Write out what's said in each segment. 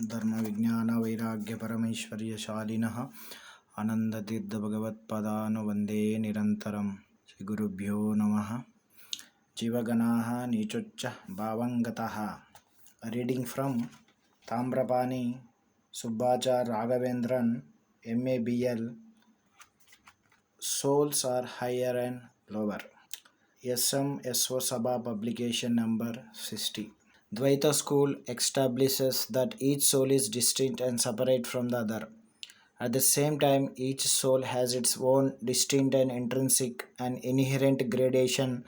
धर्म विज्ञान वैराग्य परमैश्वर्यशालिनः आनंदतीर्थ भगवत्पादानुवन्दे निरन्तरं श्रीगुरुभ्यो नमः. जीवगणाः नीचोच्च भावङ्गतः. Reading from Tambrapani Subbachar Raghavendran MABL. Souls are higher and lower. SMSO Sabha publication number 60. Dvaita school establishes that each soul is distinct and separate from the other. At the same time, each soul has its own distinct and intrinsic and inherent gradation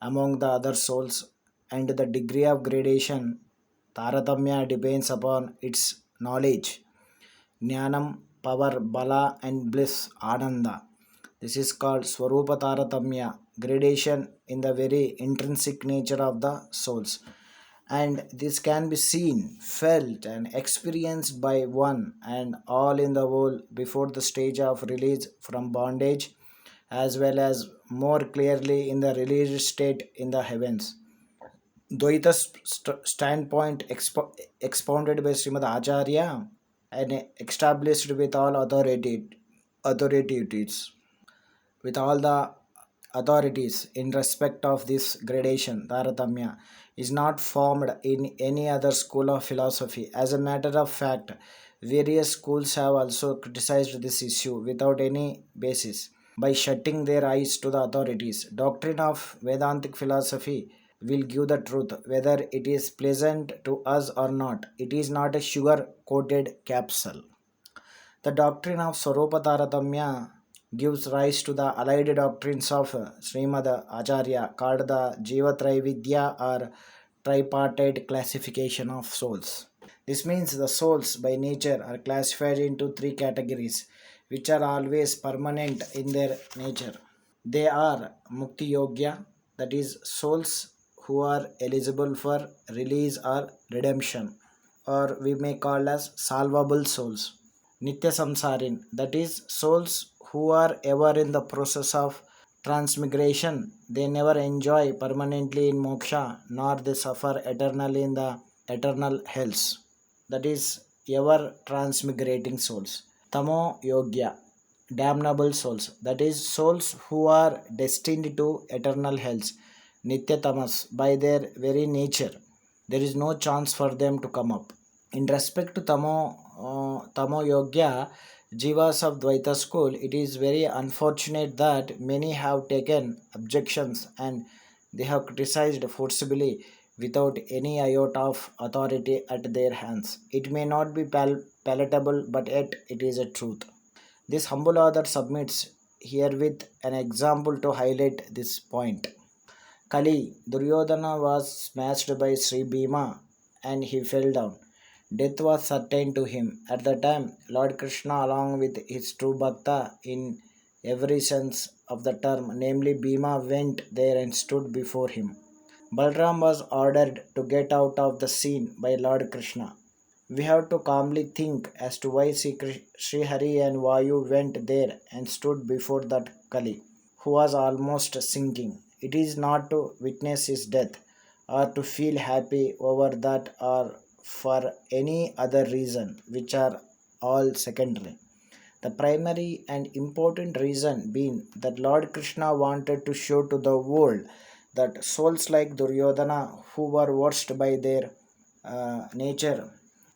among the other souls, and the degree of gradation, Taratamya, depends upon its knowledge, Jnanam, power, Bala, and bliss, Ananda. This is called Swarupa Taratamya, gradation in the very intrinsic nature of the souls. And this can be seen, felt, and experienced by one and all in the world before the stage of release from bondage, as well as more clearly in the released state in the heavens. Dvaita standpoint expounded by Srimad Acharya and established with all authorities, with all the authorities in respect of this gradation, Taratamya, is not formed in any other school of philosophy. As a matter of fact, various schools have also criticized this issue without any basis by shutting their eyes to the authorities. Doctrine of Vedantic philosophy will give the truth, whether it is pleasant to us or not. It is not a sugar coated capsule. The doctrine of Swarupa Taratamya gives rise to the allied doctrines of Srimad Acharya called the Jiva Trividya or tripartite classification of souls. This means the souls by nature are classified into three categories, which are always permanent in their nature. They are Mukti Yogya, that is, souls who are eligible for release or redemption, or we may call as salvable souls. Nitya Samsarin, that is, souls who are ever in the process of transmigration. They never enjoy permanently in moksha, nor they suffer eternally in the eternal hells. That is, ever transmigrating souls. Tamo Yogya, damnable souls, that is, souls who are destined to eternal hells. Nitya Tamas, by their very nature, there is no chance for them to come up. In respect to Tamo Yogya, Jivas of Dvaita school, it is very unfortunate that many have taken objections and they have criticized forcibly without any iota of authority at their hands. It may not be palatable, but yet it is a truth. This humble author submits herewith an example to highlight this point. Kali, Duryodhana was smashed by Sri Bhima and he fell down. Death was certain to him. At the time, Lord Krishna, along with his true bhakta in every sense of the term, namely Bhima, went there and stood before him. Balram was ordered to get out of the scene by Lord Krishna. We have to calmly think as to why Sri Hari and Vayu went there and stood before that Kali, who was almost sinking. It is not to witness his death or to feel happy over that or for any other reason, which are all secondary. The primary and important reason being that Lord Krishna wanted to show to the world that souls like Duryodhana, who were worst by their nature,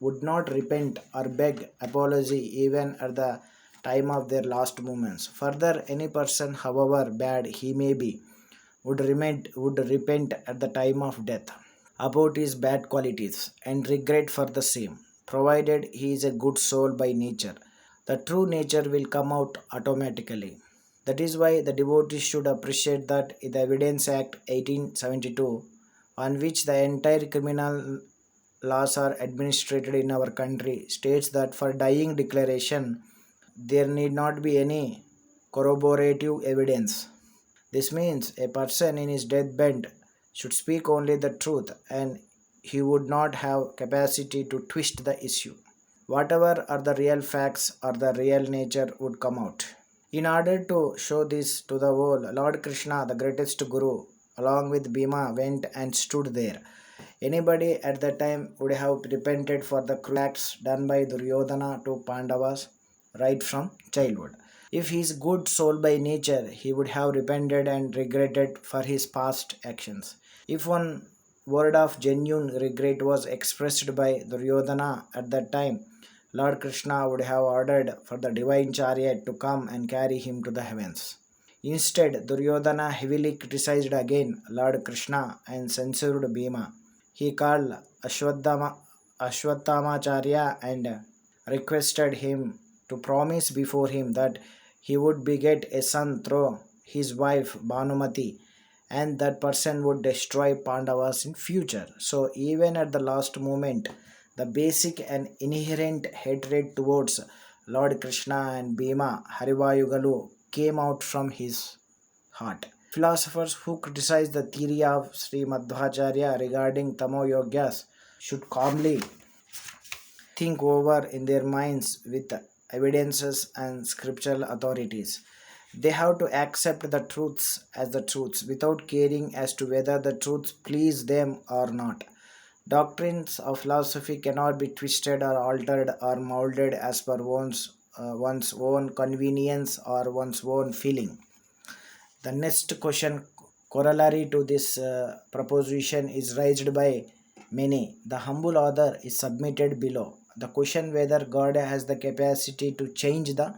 would not repent or beg apology even at the time of their last moments. Further, any person, however bad he may be, would repent at the time of death about his bad qualities and regret for the same, provided he is a good soul by nature. The true nature will come out automatically. That is why the devotees should appreciate that in the Evidence Act 1872, on which the entire criminal laws are administered in our country, states that for dying declaration there need not be any corroborative evidence. This means a person in his deathbed should speak only the truth, and he would not have capacity to twist the issue. Whatever are the real facts or the real nature would come out. In order to show this to the world, Lord Krishna, the greatest Guru, along with Bhima, went and stood there. Anybody at that time would have repented for the cruel acts done by Duryodhana to Pandavas right from childhood. If he is good soul by nature, he would have repented and regretted for his past actions. If one word of genuine regret was expressed by Duryodhana at that time, Lord Krishna would have ordered for the divine chariot to come and carry him to the heavens. Instead, Duryodhana heavily criticized again Lord Krishna and censured Bhima. He called Ashwatthama and requested him to promise before him that he would beget a son through his wife Bhanumati, and that person would destroy Pandavas in future. So even at the last moment, the basic and inherent hatred towards Lord Krishna and Bhima Harivayugalu came out from his heart. Philosophers who criticize the theory of Sri Madhvacharya regarding Tamo Yogyas should calmly think over in their minds with evidences and scriptural authorities. They have to accept the truths as the truths without caring as to whether the truths please them or not. Doctrines of philosophy cannot be twisted or altered or molded as per one's own convenience or one's own feeling. The next question, corollary to this proposition, is raised by many. The humble author is submitted below. The question whether God has the capacity to change the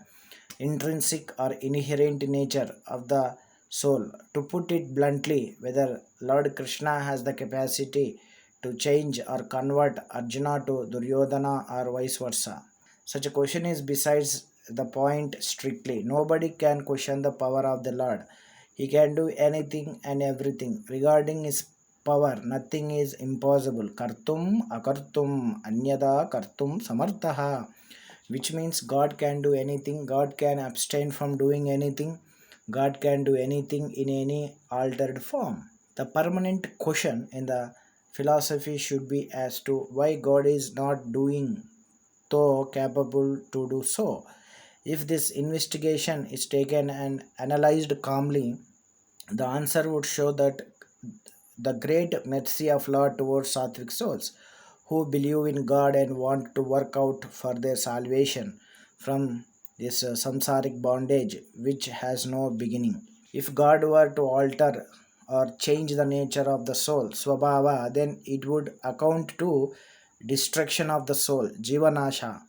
intrinsic or inherent nature of the soul. To put it bluntly, whether Lord Krishna has the capacity to change or convert Arjuna to Duryodhana or vice versa. Such a question is besides the point strictly. Nobody can question the power of the Lord. He can do anything and everything. Regarding his power, nothing is impossible. Kartum akartum anyada kartum samarthaha, which means God can do anything, God can abstain from doing anything, God can do anything in any altered form. The permanent question in the philosophy should be as to why God is not doing, though capable to do so. If this investigation is taken and analyzed calmly, the answer would show that the great mercy of Lord towards Sattvic souls who believe in God and want to work out for their salvation from this samsaric bondage which has no beginning. If God were to alter or change the nature of the soul, Swabhava, then it would account to destruction of the soul, Jivanasha.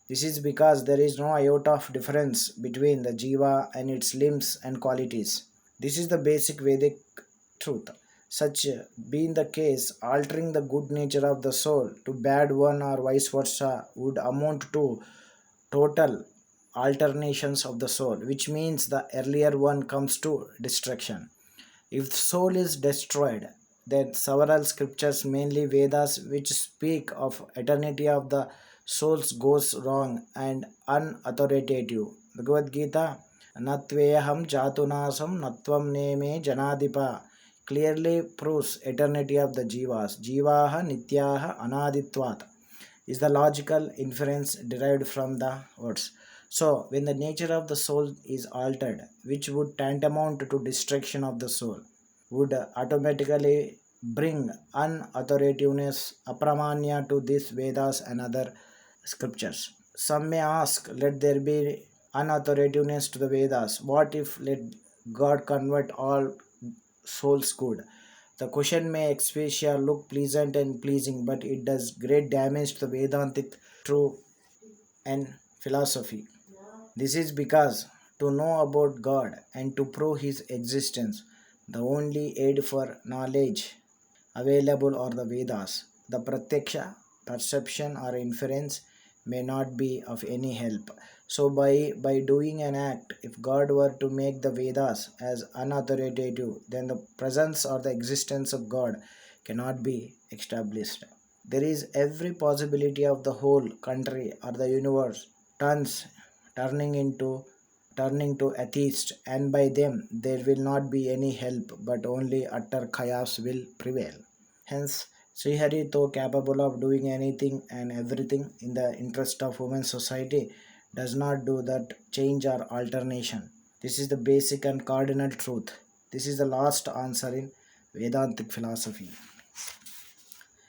This is because there is no iota of difference between the Jiva and its limbs and qualities. This is the basic Vedic truth. Such being the case, altering the good nature of the soul to bad one or vice versa would amount to total alternations of the soul, which means the earlier one comes to destruction. If the soul is destroyed, then several scriptures, mainly Vedas, which speak of eternity of the souls, goes wrong and unauthoritative. Bhagavad Gita, Natveham Jatunasam Natvam Neme Janadipa, clearly proves eternity of the jivas. Jivaha Nityaha Anaditvat is the logical inference derived from the words. So, when the nature of the soul is altered, which would tantamount to destruction of the soul, would automatically bring unauthoritativeness, apramanya to these Vedas and other scriptures. Some may ask, let there be unauthoritativeness to the Vedas. What if let God convert all souls good? The question may expatia look pleasant and pleasing, but it does great damage to the Vedantic truth and philosophy. This is because to know about God and to prove His existence, the only aid for knowledge available are the Vedas. The pratyaksha, perception or inference may not be of any help. So by doing an act, if God were to make the Vedas as unauthoritative, then the presence or the existence of God cannot be established. There is every possibility of the whole country or the universe turns turning into turning to atheists, and by them there will not be any help, but only utter chaos will prevail. Hence, Srihari, though capable of doing anything and everything in the interest of human society, does not do that change or alternation. This is the basic and cardinal truth. This is the last answer in Vedantic philosophy.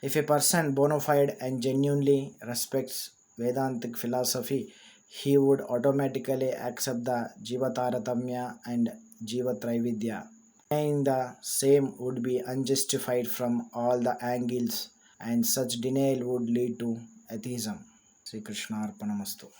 If a person bona fide and genuinely respects Vedantic philosophy, he would automatically accept the Jiva Taratamya and Jiva Trividya. Denying the same would be unjustified from all the angles, and such denial would lead to atheism. Sri Krishna Arpanamastu.